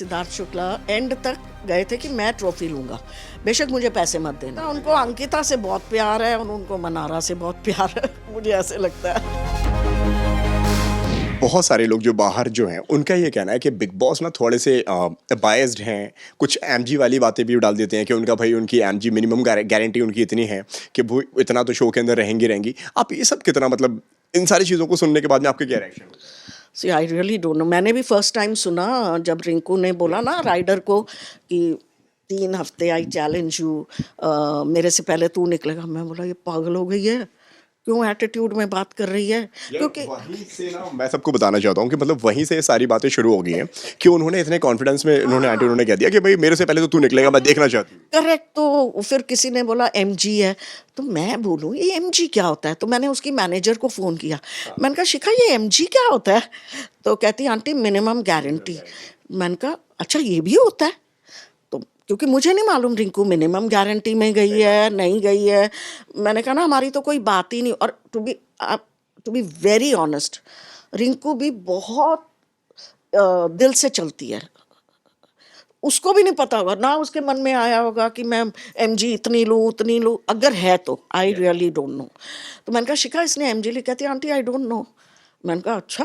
Siddharth Shukla and तक गए थे कि मैं ट्रॉफी लूंगा, बेशक मुझे पैसे मत देना। उनको अंकिता से बहुत प्यार है और उनको मनारा से बहुत प्यार है, मुझे ऐसे लगता है। बहुत सारे लोग जो बाहर जो हैं उनका ये कहना है कि बिग बॉस ना थोड़े से बायस्ड हैं, कुछ एमजी वाली बातें भी डाल देते हैं कि उनका भाई उनकी एमजी मिनिमम गारंटी उनकी इतनी है कि वो इतना तो शो के अंदर रहेंगी। आप ये सब कितना मतलब इन सारी चीज़ों को सुनने के बाद में आपके क्या reaction? See I really don't know. मैंने भी फर्स्ट टाइम सुना जब रिंकू ने बोला ना राइडर को कि 3 हफ्ते आई चैलेंज यू, मेरे से पहले तू निकलेगा। मैं बोला ये पागल हो गई है, क्यों एटीट्यूड में बात कर रही है? क्योंकि वहीं से ना मैं सबको बताना चाहता हूँ कि मतलब वहीं से सारी बातें शुरू हो गई हैं कि उन्होंने इतने कॉन्फिडेंस में उन्होंने कह दिया कि भाई मेरे से पहले तो तू निकलेगा, मैं देखना चाहती हूँ। करेक्ट। तो फिर किसी ने बोला एमजी है, तो मैं बोलूँ ये एमजी क्या होता है? तो मैंने उसकी मैनेजर को फ़ोन किया, मैंने कहा शिखा ये एमजी क्या होता है? तो कहती आंटी मिनिमम गारंटी। मैंने कहा अच्छा ये भी होता है? तो क्योंकि मुझे नहीं मालूम रिंकू मिनिमम गारंटी में गई है नहीं गई है। मैंने कहा ना हमारी तो कोई बात ही नहीं। और to be very honest, Rinku भी बहुत दिल से चलती है। उसको भी नहीं पता होगा ना, उसके मन में आया होगा कि मैं एमजी इतनी लूँ उतनी लूँ, अगर है तो आई रियली डोंट नो। तो मैंने कहा शिखा इसने एमजी ली? कहती आंटी आई डोंट नो। मैंने कहा अच्छा,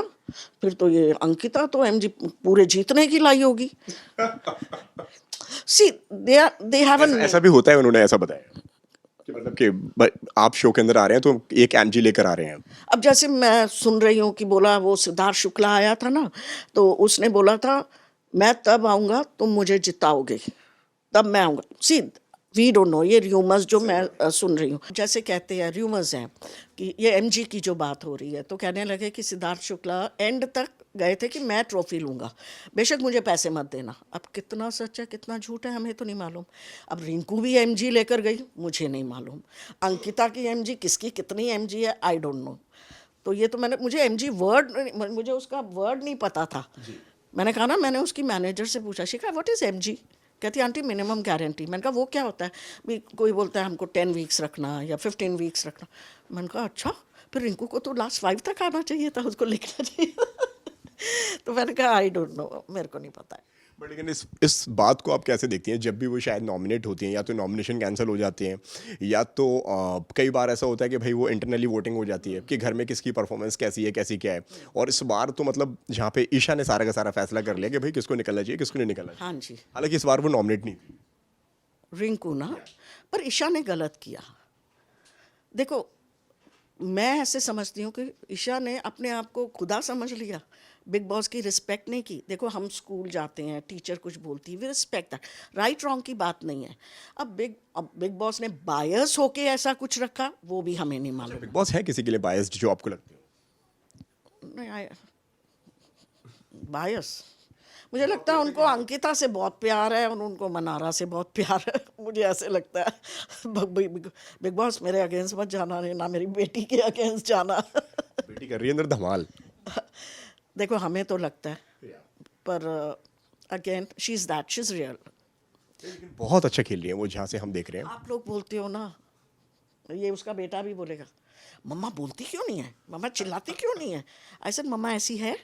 फिर तो ये अंकिता तो एमजी पूरे जीतने की लाई होगी। सी दे हैव ऐसा भी होता है, उन्होंने ऐसा बताया कि मतलब कि आप शो के अंदर आ रहे हैं तो एक एमजी लेकर आ रहे हैं। अब जैसे मैं सुन रही हूँ कि बोला वो सिद्धार्थ शुक्ला आया था ना, तो उसने बोला था मैं तब आऊँगा तुम मुझे जिताओगे, तब मैं आऊँगा। सी वी डोंट नो, ये र्यूमर्स जो मैं सुन रही हूँ, जैसे कहते हैं र्यूमर्स हैं कि ये एमजी की जो बात हो रही है, तो कहने लगे कि सिद्धार्थ शुक्ला एंड तक गए थे कि मैं ट्रॉफी लूँगा, बेशक मुझे पैसे मत देना। अब कितना सच है कितना झूठ है हमें तो नहीं मालूम। अब रिंकू भी एमजी लेकर गई, मुझे नहीं मालूम। अंकिता की एमजी किसकी कितनी एमजी है आई डोंट नो। तो ये तो मुझे एमजी वर्ड, मुझे उसका वर्ड नहीं पता था। मैंने कहा ना, मैंने उसकी मैनेजर से पूछा शिखा व्हाट इज़ एमजी? कहती आंटी मिनिमम गारंटी। मैंने कहा वो क्या होता है? भी कोई बोलता है हमको 10 वीक्स रखना या 15 वीक्स रखना। मैंने कहा अच्छा, फिर रिंकू को तो लास्ट 5 तक आना चाहिए था, उसको लिखना चाहिए। तो मैंने कहा आई डोंट नो, मेरे को नहीं पता है। बट लेकिन इस बात को आप कैसे देखती हैं जब भी वो शायद नॉमिनेट होती हैं या तो नॉमिनेशन कैंसिल हो जाती हैं या तो कई बार ऐसा होता है कि भाई वो इंटरनली वोटिंग हो जाती है कि घर में किसकी परफॉर्मेंस कैसी है कैसी क्या है। और इस बार तो मतलब जहाँ पे ईशा ने सारा का सारा फैसला कर लिया कि भाई किसको निकलना चाहिए किसको नहीं निकलना चाहिए। हाँ जी, हालांकि इस बार वो नॉमिनेट नहीं थी। रिंकू ना, पर ईशा ने गलत किया। देखो मैं ऐसे समझती हूँ कि ईशा ने अपने आप को खुदा समझ लिया, बिग बॉस की रिस्पेक्ट नहीं की। देखो हम स्कूल जाते हैं, टीचर कुछ बोलती है, we respect that, right wrong की बात नहीं है। अब बिग बॉस ने बायस होके ऐसा कुछ रखा, वो भी हमें नहीं मालूम। बिग बॉस है किसी के लिए बायस्ड जो आपको लगती है? नहीं बायस, मुझे लगता है उनको अंकिता से बहुत प्यार है और उनको मनारा से बहुत प्यार है, मुझे ऐसे लगता है। बिग बॉस मेरे अगेंस्ट मत जाना, ना मेरी बेटी के अगेंस्ट जाना। बेटी कर रही है अंदर धमाल। देखो हमें तो लगता है, पर again she is that, she is real. लेकिन बहुत अच्छा खेल रही है वो जहाँ से हम देख रहे हैं। आप लोग बोलते हो ना, ये उसका बेटा भी बोलेगा मम्मा बोलती क्यों नहीं है, मम्मा चिल्लाती क्यों नहीं है। ऐसे मम्मा ऐसी है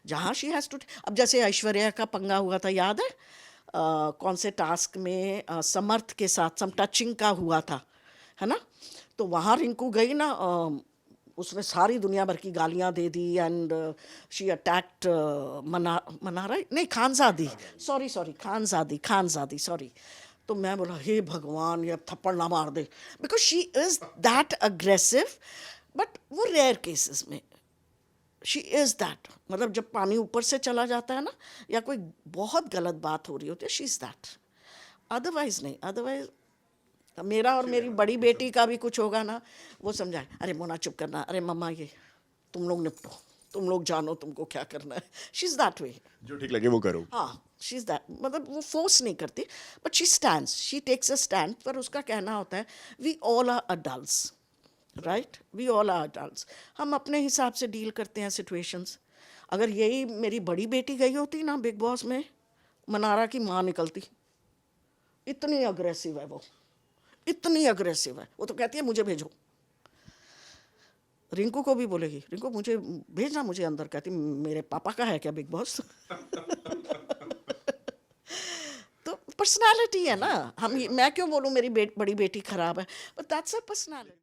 जहाँ शी हैज़ टू। अब जैसे ऐश्वर्या का पंगा हुआ था याद है, कौन से टास्क में समर्थ के साथ सम टचिंग का हुआ था, है ना? तो वहाँ रिंकू गई ना, उसने सारी दुनिया भर की गालियाँ दे दी एंड शी अटैक्ड मनारा नहीं खानजादी, सॉरी खानजादी सॉरी। तो मैं बोला हे भगवान ये अब थप्पड़ ना मार दे, because she is that aggressive. But वो रेयर केसेस में शी इज़ दैट, मतलब जब पानी ऊपर से चला जाता है ना, या कोई बहुत गलत बात हो रही होती है, शी इज़ दैट। अदरवाइज़ नहीं, अदरवाइज मेरा और मेरी बड़ी बेटी का भी कुछ होगा ना, वो समझाए अरे मोना चुप करना, अरे मम्मा ये तुम लोग निपटो, तुम लोग जानो तुमको क्या करना है। She is that way. जो ठीक लगे वो करो। हाँ शी इज़ दैट, मतलब वो फोर्स नहीं करती, but she stands, she takes a stand. पर उसका कहना होता है we all are adults, right, we all are adults. हम अपने हिसाब से डील करते हैं सिचुएशंस। अगर यही मेरी बड़ी बेटी गई होती ना बिग बॉस में, मनारा की माँ निकलती। इतनी अग्रेसिव है वो, इतनी अग्रेसिव है वो, तो कहती है मुझे भेजो। रिंकू को भी बोलेगी रिंकू मुझे भेजना, मुझे अंदर। कहती मेरे पापा का है क्या बिग बॉस? पर्सनालिटी है ना, मैं क्यों बोलूँ मेरी बड़ी बेटी खराब है, बट दैट्स अ पर्सनालिटी.